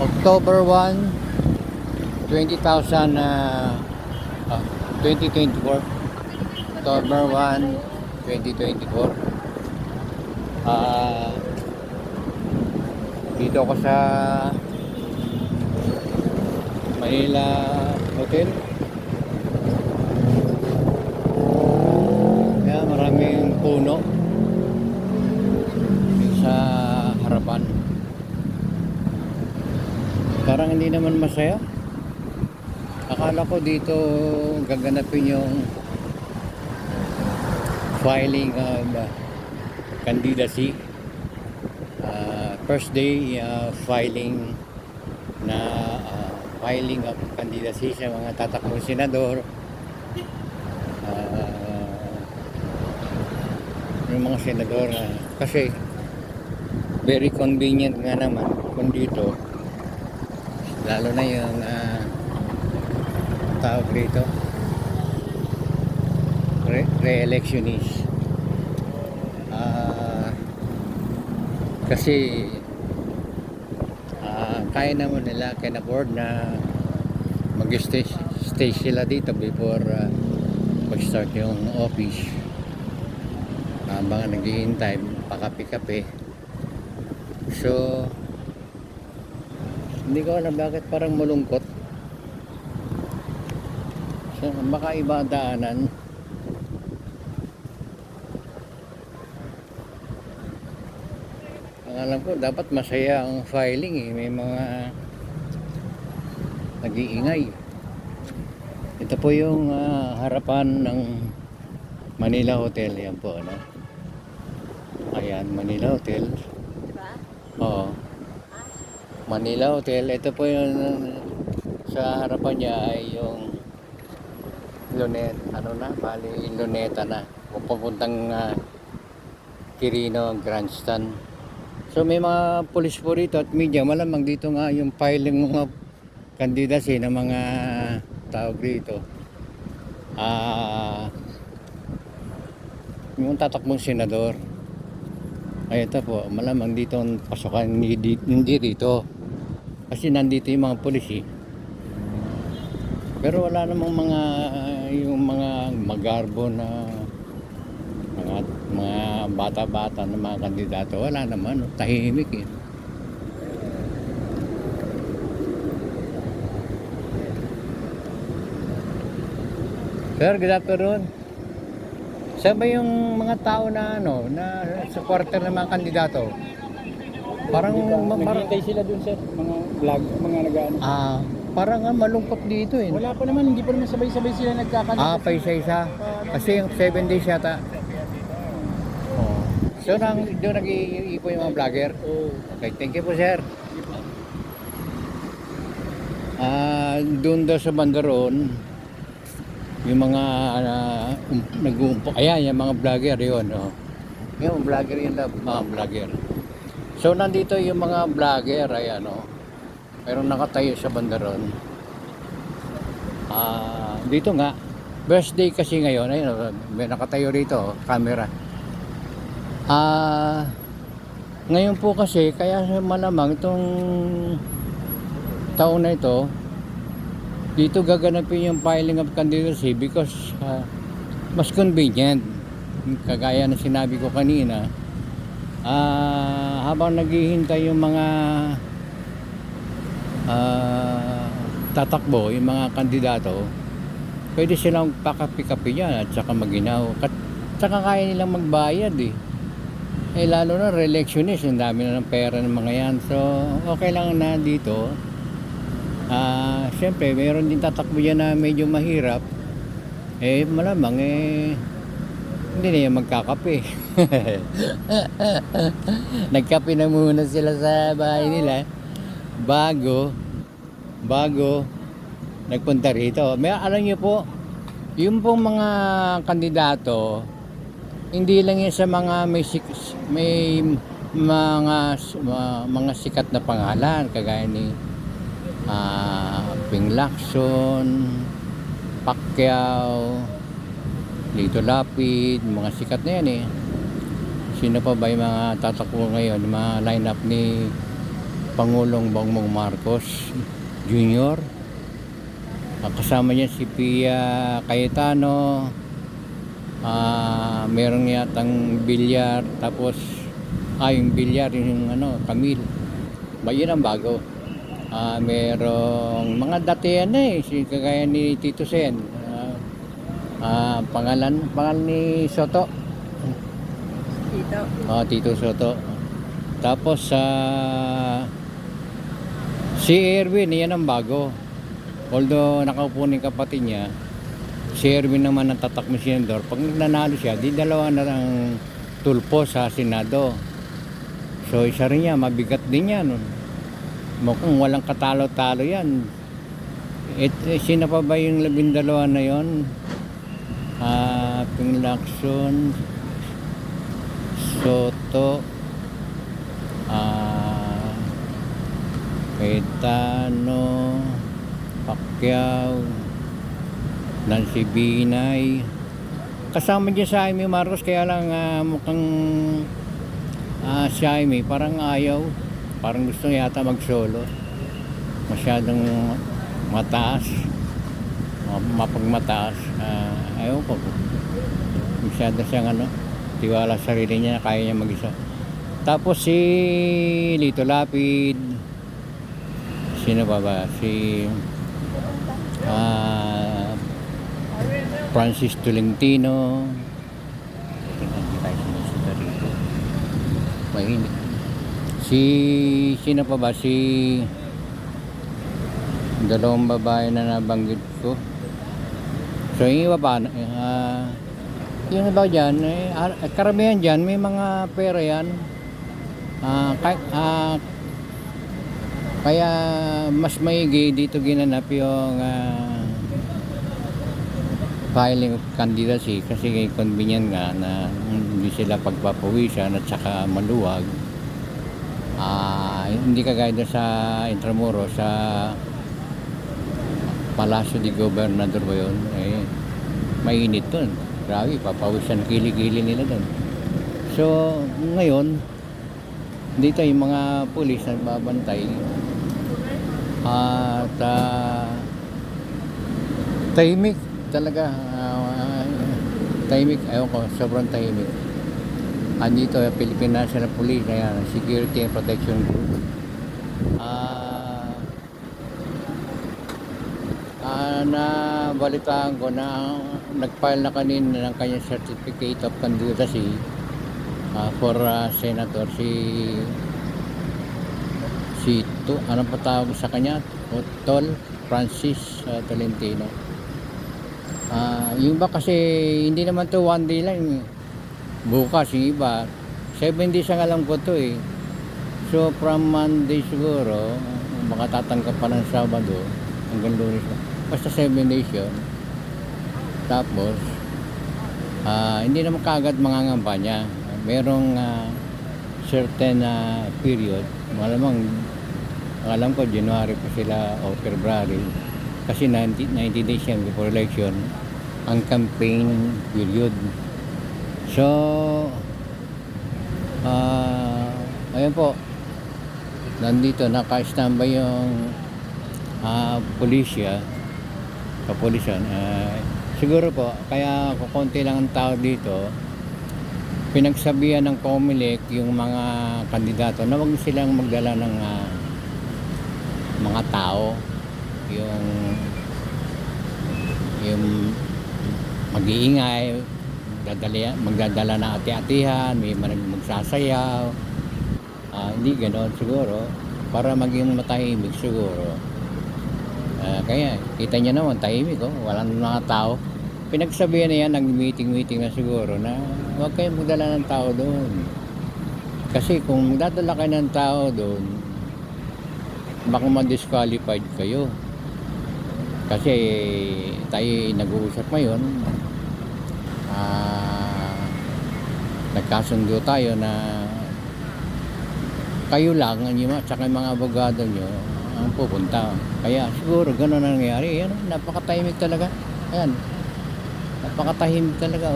October 1, 20,000, 2024. October 1, 2024. Dito ako sa Manila Hotel. Kaya maraming puno sa harapan. Parang hindi naman masaya. Akala ko dito gaganapin yung filing of candidacy. First day filing na filing of candidacy sa mga tatakbong senador. Yung mga senador kasi very convenient nga naman kung dito, lalo na yung tawag dito re-electionist. Kasi kaya naman nila, can afford na mag-stay sila dito before mag-start yung office, habang naghihintay pakape-kape. So hindi ko alam bakit parang malungkot. So baka iba ang daanan. Ang alam ko dapat masaya ang filing eh. May mga nag-iingay. Ito po yung harapan ng Manila Hotel. Yan po, ano? Ayan, Manila Hotel. Diba? Oo. Manila Hotel. Ito po yung sa harapan niya ay yung Luneta na. Pupuntang Quirino Grandstand. So may mga pulis po rito at media. Malamang dito nga yung filing mga candidacy ng mga tawag rito. Yung tatakbong senador. Ay ito po, malamang dito ang pasukan, hindi dito. Kasi nandito yung mga pulis eh. Pero wala namang yung mga magarbo na mga bata-bata na mga kandidato. Wala naman, tahimik eh. Sir, good afternoon. Saan ba yung mga tao na na supporter ng mga kandidato? Parang naghihintay sila dun sir, mga vlog, mga nag-ano. parang malungkot dito eh. Wala pa naman, hindi pa naman sabay-sabay sila nagkakandidato. Pa isa-isa. Kasi yung 7 days yata. Oh. So doon nag-iipo yung mga vlogger. Okay, thank you po sir. Doon daw sa Bandaron, yung mga nag-uumpok. Ayan, yung mga vlogger yun. Oh. Yung vlogger yun daw, mga vlogger. So nandito yung mga vlogger, ayan oh. Mayroong nakatayo sa Bandaron. Dito nga, birthday kasi ngayon, ayun, may nakatayo rito, camera. Ngayon po kasi, kaya malamang itong taon na ito, dito gaganapin yung filing of candidacy because mas convenient. Kagaya na sinabi ko kanina, habang naghihintay yung mga tatakbo, yung mga kandidato, pwede silang pakapi-kapi yan at saka maginaw. At saka kaya nilang magbayad eh. Lalo na re-electionist, ang dami na ng pera ng mga yan. So okay lang na dito. Siyempre mayroon din tatakbo yan na medyo mahirap. Malamang hindi na yan magkakape. Nagkape na muna sila sa bahay nila bago nagpunta rito. Alam niyo po, yung pong mga kandidato, hindi lang yan sa mga may mga sikat na pangalan kagaya ni Ping Lacson, Pacquiao, Lito Lapid, mga sikat na yan Sino pa ba yung mga tatakbo ngayon, yung mga lineup ni Pangulong Bongbong Marcos Jr. Kasama niya si Pia Cayetano, meron yatang bilyar, tapos yung bilyar yung Camille. Ba yun ang bago. Merong mga datihan na kagaya ni Tito Sen. Pangalan ni Soto. Dito. Tito Soto. Tapos si Erwin, yan ang bago. Although nakaupo ng kapatid niya, si Erwin naman ang tatak ni Senador. Pag nanalo siya, di dalawa na ang tulpo sa Senado. So isa rin yan, mabigat din yan. Mukhang walang katalo-talo yan. Sino pa ba yung 12 na yon? Ping Lacson, Soto, Cayetano, Pacquiao, Nancy Binay. Kasama niya si Jaime Marcos, kaya lang mukhang si Jaime parang ayaw. Parang gusto yata mag-solo. Masyadong mataas. Mapagmataas. Ayaw ko. Masyado siyang tiwala sa sarili niya na kaya niya mag-isa. Tapos si Lito Lapid. Sino ba? Si Francis Tolentino. Mainit. Sino pa ba? Si dalawang babae na nabanggit ko. So yung iba pa, yung iba dyan, karamihan dyan, may mga pera yan. Kaya mas maigi dito ginanap yung filing of candidacy, kasi convenient nga na hindi sila pagpapawisan at saka maluwag. Hindi kagaya doon sa Intramuros, sa Palacio de Gobernador ba yun, mainit doon. Grabe, papawisan kilikili nila doon. So ngayon dito yung mga pulis nagbabantay at tahimik talaga, tahimik, ayaw ko, sobrang tahimik. Andito Philippine National Police, kaya Security and Protection Group. Nabalitaan ko na nag-file na kanina ng kanyang certificate of candidacy for senator, anong patawag sa kanya? Tol Francis Tolentino. Yung iba kasi hindi naman to one day lang. Bukas yung iba 7 days ang alam ko to So from Monday siguro baka tatanggap pa ng Sabado hanggang Lunes, basta 7 days yun. Tapos hindi naman kaagad mangangampanya. Merong certain period, malamang alam ko January pa sila o February, kasi 90 days yan before election ang campaign period. So ayun po, nandito naka-standby yung kapulisan. Siguro po kaya kukunti lang ang tao dito. Pinagsabihan ng COMELEC yung mga kandidato na wag silang magdala ng mga tao, yung mag-iingay, magdadala ng ati-atihan, may magsasayaw. Hindi ganoon siguro, para maging matahimik siguro. Kaya kita niyo naman tahimik, walang mga tao. Pinagsabihan na yan, nag-meeting na siguro na huwag kayong magdala ng tao doon. Kasi kung magdadala kayo ng tao doon, baka ma-disqualified kayo. Kasi tayo nag-uusap ngayon, nagkasundo tayo na kayo lang, at saka yung mga abogado nyo ang pupunta. Kaya siguro gano'n ang nangyari. Yan, napaka-timing talaga. Ayan. Napakatahimik talaga,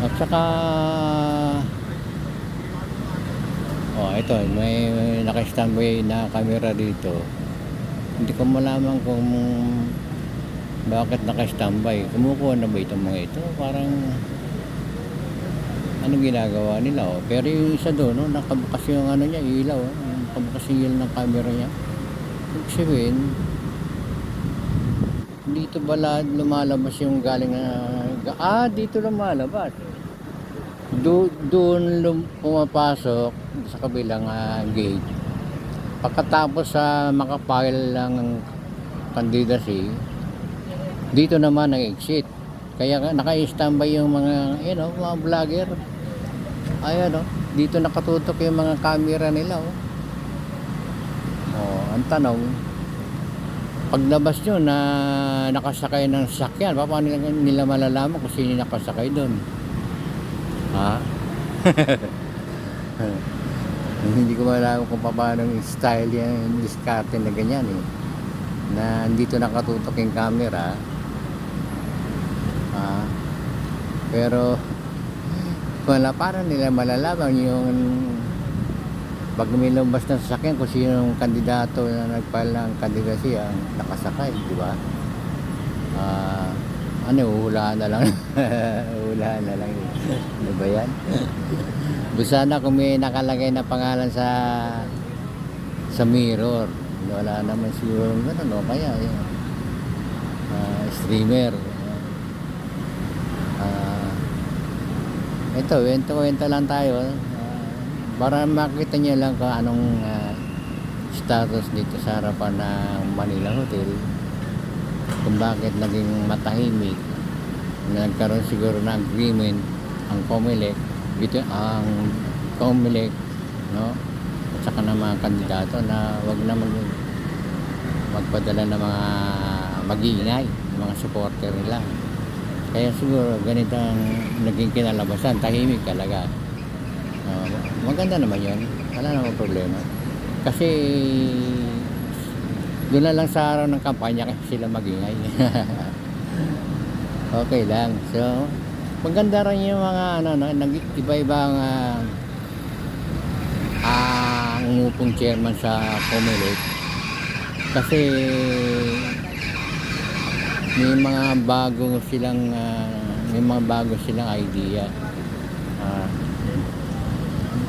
At saka Oh, ito, may naka-standby na camera dito. Hindi ko malaman kung bakit naka-standby. Kumukuha na ba itong mga ito? Parang ano ginagawa nila, oh. Pero yung isa doon, no, nakabukas yung ano niya, ilaw, oh. Nakabukas yung ilaw ng camera niya. Ibig sabihin, dito bala lumalabas yung galing dito lumalabas. Doon pumapasok sa kabilang gate. Pagkatapos sa makapile ng candidacy, dito naman ang exit. Kaya naka-standby yung mga, mga vlogger. Ayan, dito nakatutok yung mga camera nila, oh. Oh, ang tanong, paglabas nyo na nakasakay ng sasakyan, paano nila malalaman kung sino nakasakay doon? Ha? Hindi ko malaman kung paano yung style yung diskarte na ganyan, eh. Na dito nakatutok yung camera. Pero para nila malalaman yung pag may lumabas ng sasakyan kung sino yung kandidato na nagfile ng candidacy ang nakasakay, di ba? Uhulaan na lang. Uhulaan na lang. Ano ba yan? Sana kung may nakalagay na pangalan sa mirror, wala naman siguro gano'n, o kaya streamer. Ito, kwento lang tayo, para makita niyo lang kung anong status dito sa harapan ng Manila Hotel, kung bakit naging matahimik. Nagkaroon siguro ng agreement ang COMELEC, no, at saka ng mga kandidato na wag na magpadala ng mga mag-iingay, mga supporter nila. Kaya siguro ganito ang naging kinalabasan, tahimik talaga. Maganda naman yun, wala namang problema. Kasi doon na lang sa araw ng kampanya kasi sila mag-ingay. Okay lang. So, maganda rin yung mga iba-ibang umupong chairman sa COMELEC. Kasi may mga bago silang idea.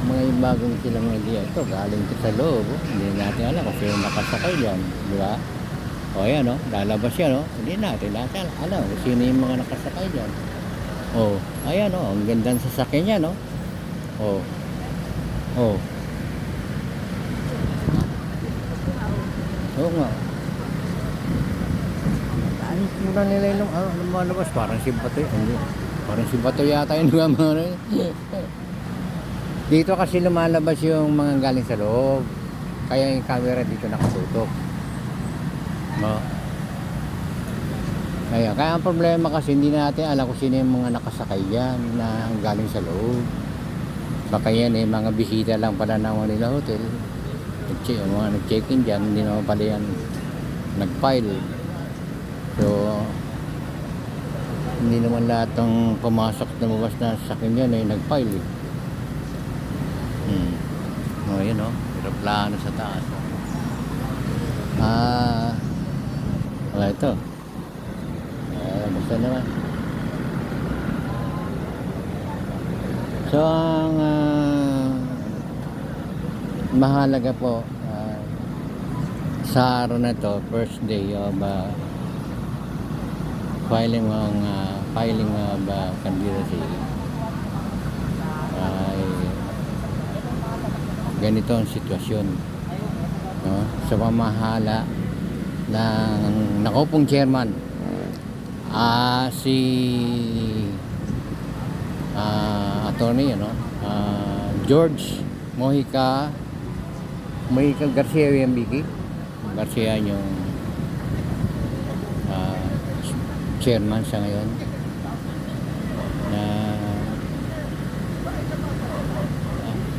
Mga bagong silang idea. Ito galing ito sa loob, oh. Hindi natin alam kasi nakasakay diyan, di ba? O ayan, lalabas yan, hindi natin alam kung sino yung mga nakasakay diyan. Ayan, ang ganda ng sasakyan niya, no? Oo nga. Ano muna nila yung lumalabas? Parang si Bato. Hindi. Parang si Bato yata yung mga dito kasi lumalabas yung mga galing sa loob. Kaya yung camera dito nakatutok. Kaya ang problema kasi hindi natin alam kung sino yung mga nakasakay yan na galing sa loob. Baka yan mga bisita lang pala ng Manila Hotel. Mga nag-check-in dyan, hindi naman pala yan nag-file. So, hindi naman lahat ng pumasok na lumabas na sasakyan yan ay nag-file. Yun, aeroplano sa taas. Wala ito. Basta naman. So, ang mahalaga po sa araw na to, first day of filing of candidacy, ay ganito ang sitwasyon, no? Sa pamahala ng nakupong chairman, si attorney, George Mojica Garcia, Garcia yung chairman sa ngayon, na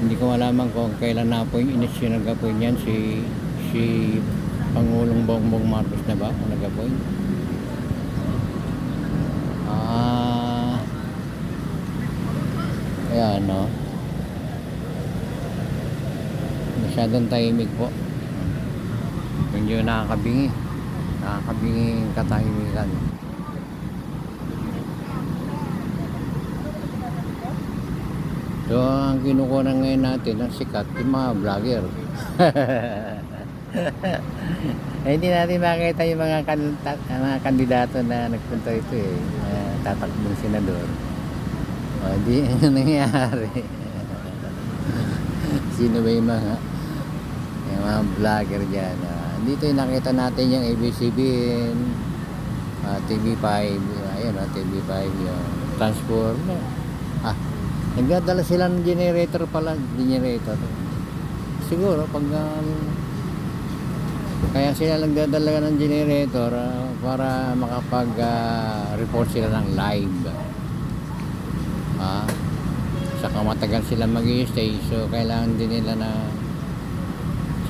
hindi ko malaman kung kailan na po yung nag-appoint yan, si Pangulong Bongbong Marcos na ba kung nag-appoint. Ayan, masyadong tahimik po. Medyo nakakabingi katahimikan. So ang kinukunan ngayon natin ang sikat yung mga vlogger. Hindi natin makita yung mga kandidato na nagpunta ito tatakbong senador. Di ano nangyari. Sino ba yung mga vlogger dyan? Dito yung nakita natin yung ABS-CBN, TV5, ayun TV5 yung transport. Nagdadala sila ng generator pala, siguro pag kaya sila nagdadala ng generator para makapag report sila ng live. Saka matagal sila mag-i-stay, so kailangan din nila na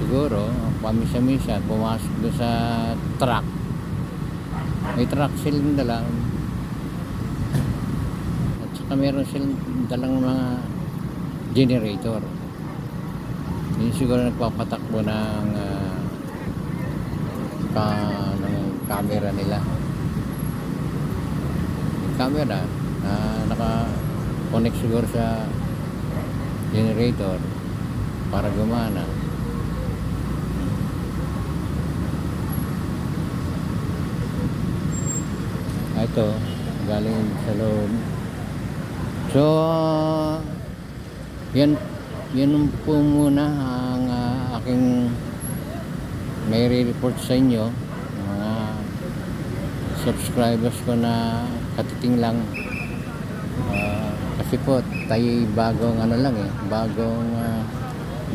siguro pamisa-misa pumasok doon sa truck. May truck silang dala at saka meron silang dalang mga generator. Yun siguro nagpapatakbo ng camera nila. Yung camera naka-connect siguro sa generator para gumana. Ito galing sa loob. So yan po muna ang aking may report sa inyo, mga subscribers ko na katiting lang. Kasi po tayo bagong bagong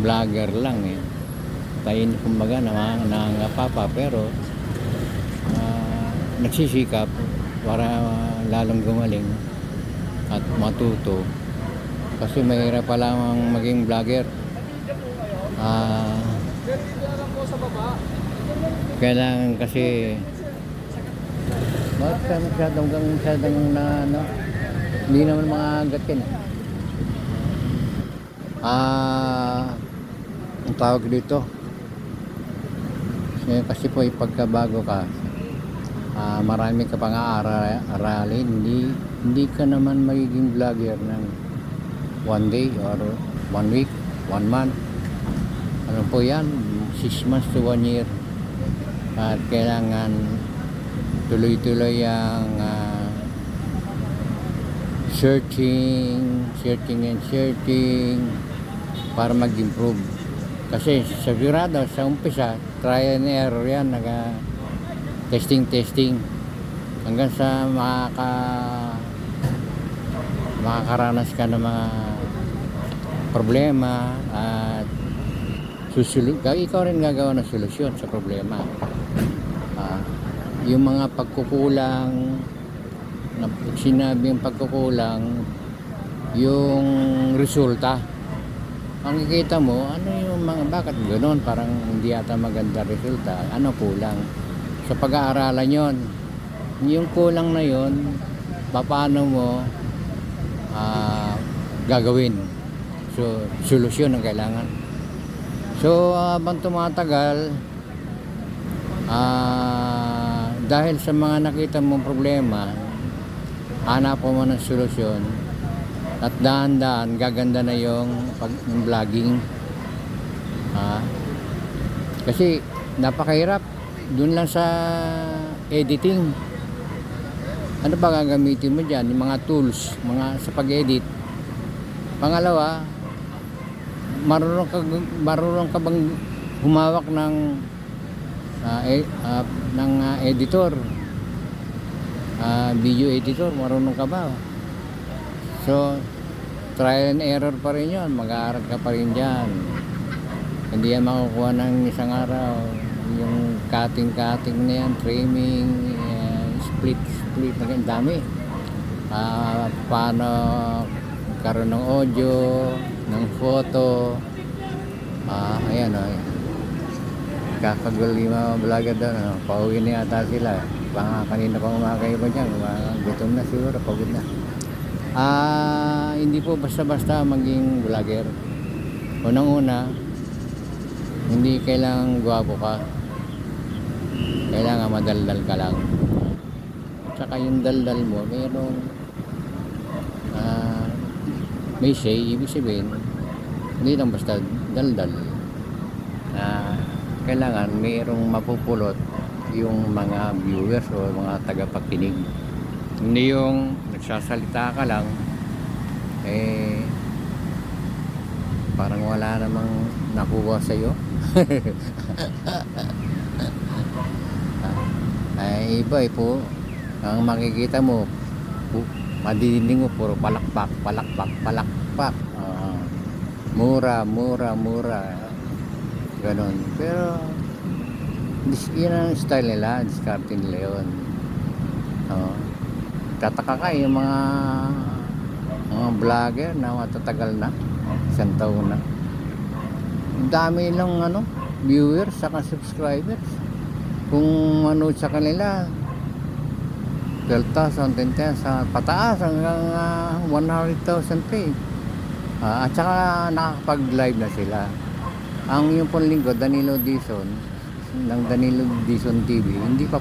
vlogger lang tayo kumbaga nangapapa, pero nagsisikap para lalong gumaling at matuto, kasi mahirap pa lamang maging vlogger. Kailangan kasi bakit masyadong hindi naman mga agat yan. Ang tawag dito kasi po pagkabago ka, marami ka pang aaralin. Hindi ka naman magiging vlogger ng one day or 1 week, 1 month. Ano po yan, 6 months to 1 year. At kailangan tuloy-tuloy ang searching para mag-improve. Kasi sigurado sa umpisa, try and error yan, testing hanggang sa makakaranas ka ng mga problema at ikaw rin gagawa ng solusyon sa problema. Yung mga pagkukulang na sinabi yung pagkukulang, yung resulta, ang kikita mo ano yung mga bakit ganoon, parang hindi yata maganda resulta, ano kulang sa pag-aaralan yon. Yung kulang na yon, paano mo gagawin. So solusyon ang kailangan. So habang tumatagal, dahil sa mga nakita mong problema, hanap mo ng solusyon at dahan-dahan gaganda na yung vlogging. Kasi napakahirap dun lang sa editing. Ano ba gagamitin mo dyan? Yung mga tools, sa pag-edit. Pangalawa, marunong ka bang humawak ng editor, video editor, marunong ka ba? So trial and error pa rin yun, mag-aaral ka pa rin dyan. Hindi yan makukuha ng isang araw. Yung cutting na yan, trimming, split, ang dami. Paano karoon ng audio, ng photo, ayan kakagulo yung mga vlogger doon, pauwi na yata sila. Kanina pang umakay pa dyan, gutom na siguro, pagod na. Hindi po basta-basta maging vlogger. Unang-una, Hindi kailangan gwapo ka. Kailangan madaldal ka lang. At saka yung daldal mo, mayroong may say, ibig sabihin, hindi lang basta daldal. Kailangan mayroong mapupulot yung mga viewers o mga tagapakinig. Hindi yung nagsasalita ka lang, parang wala namang nakuha sa'yo. Ay iba po, ang makikita mo, madidinig mo puro palakpak, palakpak, palakpak. Mura, mura, mura. Ganon. Pero yun ang style nila, diskarte nila yun. Tataka ka yung mga vlogger na matatagal na, isang taon na. Ang dami lang viewers saka subscribers. Kung sa kanila 12,000, 10,000 sa pataas hanggang 100,000 pay. At saka nakakapag-live na sila. Ang yung pong lingkod, Danilo Dizon ng Danilo Dizon TV, hindi pa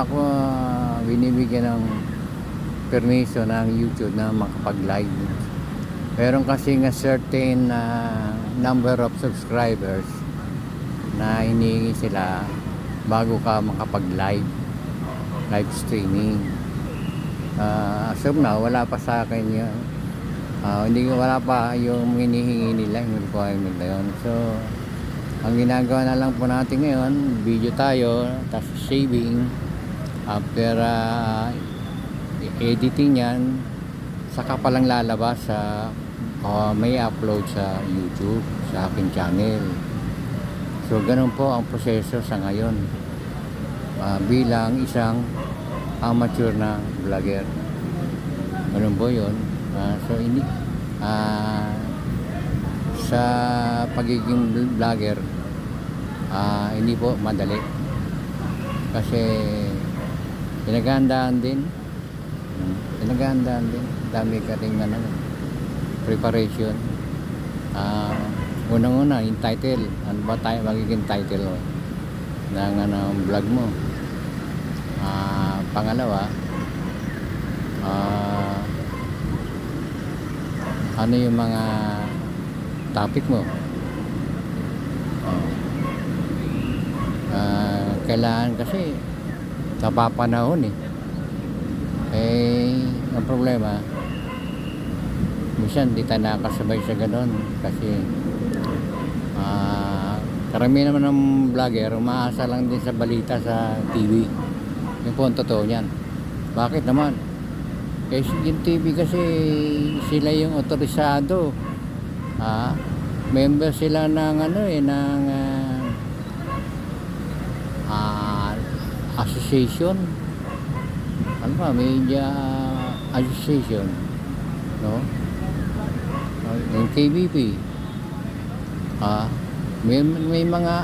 ako binibigyan ng permission ng YouTube na makapag-live. Meron kasi nga certain number of subscribers na hinihingi sila bago ka makapag-live streaming. As of now, wala pa sa akin yun. Wala pa yung hinihingi nila, yung requirement na yun. So ang ginagawa na lang po natin ngayon, video tayo, tapos saving, after editing yan, saka palang lalabas sa may upload sa YouTube, sa aking channel. So ganun po ang proseso sa ngayon, bilang isang amateur na vlogger. Ganun po yun. So hindi sa pagiging vlogger, hindi po madali kasi pinaghahandaan din, dami ka rin preparation. Unang-una yung title, ano ba tayo magiging title ng vlog mo. Pangalawa, ano yung mga topic mo. Kailangan kasi napapanahon ang problema minsan di tayo nakasabay sa ganon kasi karamihan naman ng vlogger umaasa lang din sa balita sa TV. Yung po ang totoo niyan. Bakit naman? Yung TV kasi sila yung otorisado, member sila ng association, ano ba, media association, no? Yung KBP, may mga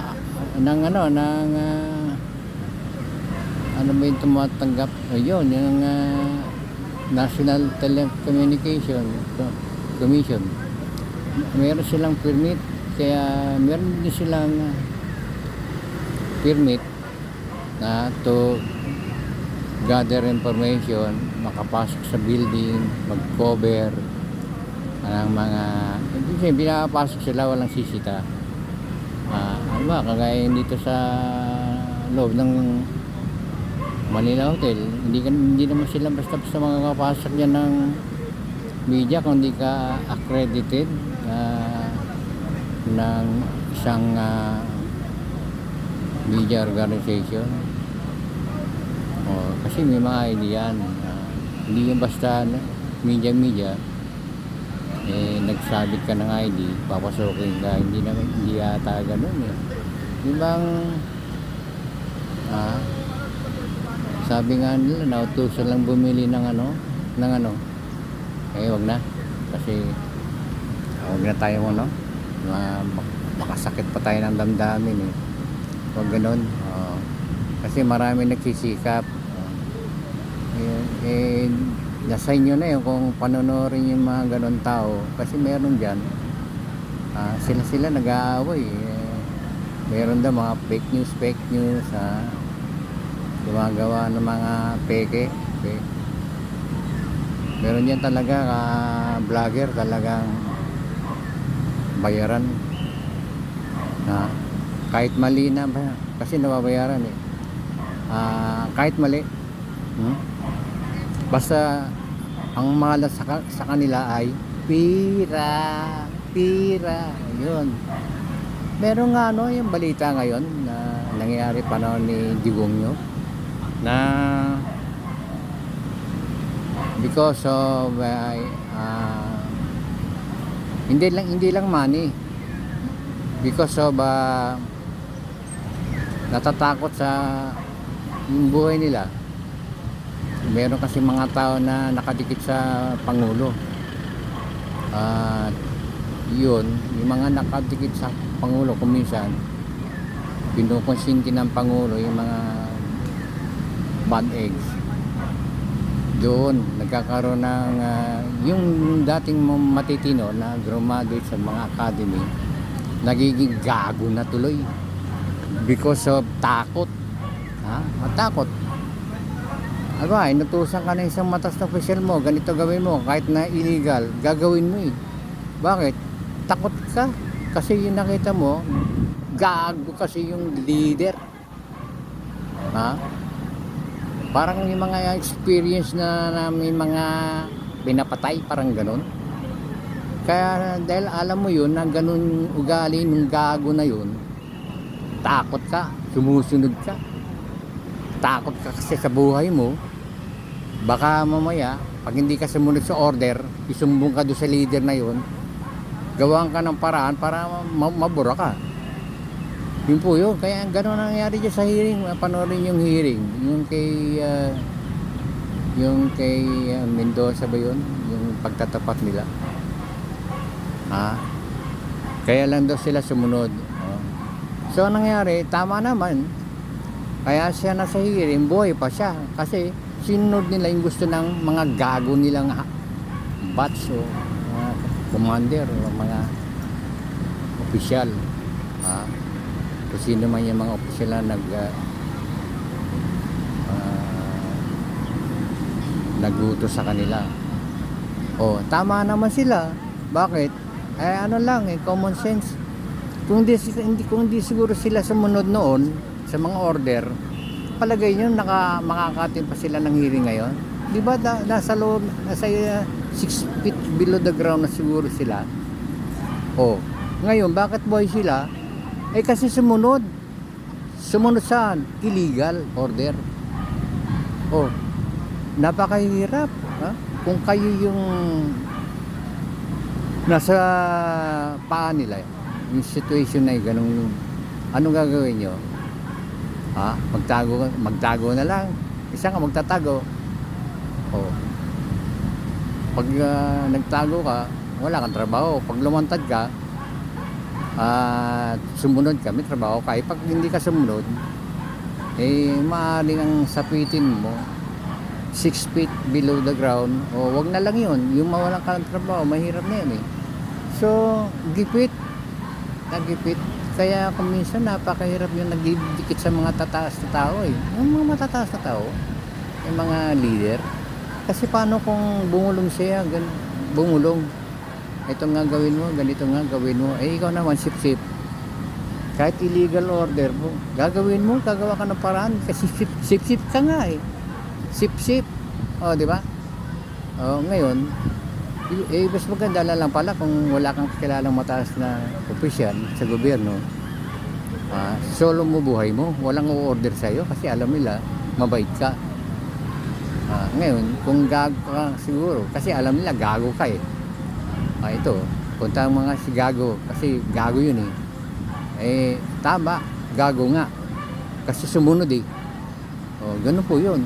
ano ba yung tumatanggap, yun, yung National Telecommunication Commission. Meron silang permit, kaya meron din silang permit na to gather information, makapasok sa building, mag-cover ng mga, kasi pinapasok sila, walang sisita. Ano ba, kagaya dito sa loob ng Manila Hotel, hindi naman sila basta-basta makakapasok yan ng media kung hindi ka accredited ng isang media organization. Kasi may mga ID yan. Hindi yung basta media nagsabit ka ng ID, papasokin ka, hindi yata ganun di bang sabi nga nila nautusan lang bumili ng wag na kasi wag na tayo makasakit pa tayo ng damdamin wag ganun. Kasi marami nagsisikap, nasa inyo na yun kung panonorin yung mga ganun tao kasi meron dyan sila nag-aaway Meron daw mga fake news, gumagawa ng mga peke. Okay. Meron yan talaga, vlogger talagang bayaran na kahit mali na ba, kasi nababayaran eh. Kahit mali, basta ang mahal sa kanila ay pira, yun. Meron nga yung balita ngayon na nangyari panahon ni Digongyo na because of hindi lang money, because of natatakot sa yung buhay nila. Meron kasi mga tao na nakadikit sa Pangulo, at yun, yung mga nakadikit sa Pangulo kuminsan pinukonsinti ng Pangulo yung mga bad eggs. Doon nagkakaroon ng yung dating matitino na graduate sa mga academy nagiging gago na tuloy because of takot. Matakot. Aba, inutusan ka ng isang matas na official mo, ganito gawin mo, kahit na illegal, gagawin mo eh. Bakit? Takot ka. Kasi yung nakita mo, gago kasi yung leader. Parang yung mga experience na may mga pinapatay, parang ganun. Kaya dahil alam mo yun, na ganun ugali ng gago na yun, takot ka, sumusunod ka. Takot ka kasi sa buhay mo. Baka mamaya pag hindi ka sumunod sa order, isumbong ka doon sa leader na yun, gawan ka ng paraan para mabura ka. Yun po yun. Kaya gano'n nangyari dyan sa hearing. Panoorin yung hearing, yung kay Mendoza ba yun, yung pagtatapat nila. Kaya lang daw sila sumunod. So nangyari, tama naman. Kaya siya nasa hearing, buhay pa siya. Kasi sinunod nila yung gusto ng mga gago nilang batch o mga commander o mga opisyal. Kung sino man yung mga opisyal na nagutos sa kanila. Tama naman sila. Bakit? Ano lang common sense. Kung di siguro sila sumunod noon sa mga order, palagay nyo makakatin pa sila ng hearing ngayon. Di ba nasa loob, nasa 6 feet below the ground na siguro sila. Ngayon bakit buhay sila? Kasi sumunod saan? Illegal order. Napakahirap. Kung kayo yung nasa paa nila, yung situation na ganun, anong gagawin nyo? Magtago na lang. Isa nga magtatago. Pag nagtago ka, wala kang trabaho. Pag lumantad ka at sumunod ka, may trabaho ka. Pag hindi ka sumunod, maaaring ang sapitin mo 6 feet below the ground. Wag na lang yun. Yung mawalan ka ng trabaho, mahirap na yan So, nagipit. Kaya kung minsan napakahirap yung nagdidikit sa mga tataas na tao Yung mga matataas na tao, yung mga leader. Kasi paano kung bumulong siya, bumulong. Ito nga gawin mo, ganito nga gawin mo. Ikaw naman sip-sip. Kahit illegal order mo, gagawin mo, gagawa ka ng paraan. Kasi sip-sip ka nga Sip-sip. Di ba? Ngayon, mas maganda lang pala kung wala kang kilalang mataas na opisyal sa gobyerno. Solo mo buhay mo, walang o-order sa'yo kasi alam nila mabait ka. Ngayon, kung gago ka siguro, kasi alam nila gago ka ito, punta ang mga si gago, kasi gago yun tama, gago nga kasi sumunod ganun po yun.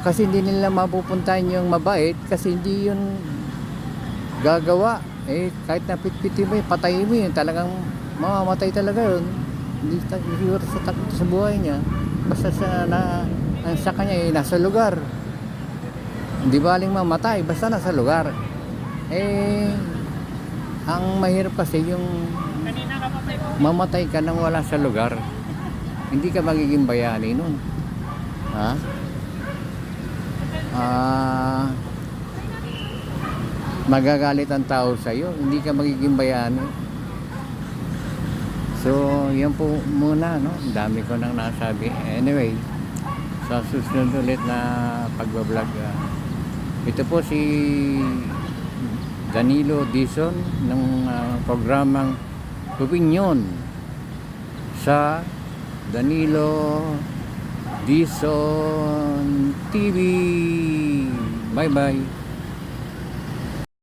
Kasi hindi nila mapupuntahan yung mabait kasi hindi yun gagawa. Kahit napitpiti mo patayin mo yun, talagang mamamatay talaga yun. Hindi siguro sa buhay niya, basta sa kanya nasa lugar. Hindi baling mamatay, basta nasa lugar. Ang mahirap kasi yung mamatay ka nang wala sa lugar. Hindi ka magiging bayani nun. Ha? Magagalit ang tao sa iyo, hindi ka magiging bayani. So, yan po muna, no? Ang dami ko nang nasabi. Anyway, sa susunod ulit na pagbablog, ito po si Danilo Dizon ng programang Opinion sa Danilo Dizon TV. Bye bye.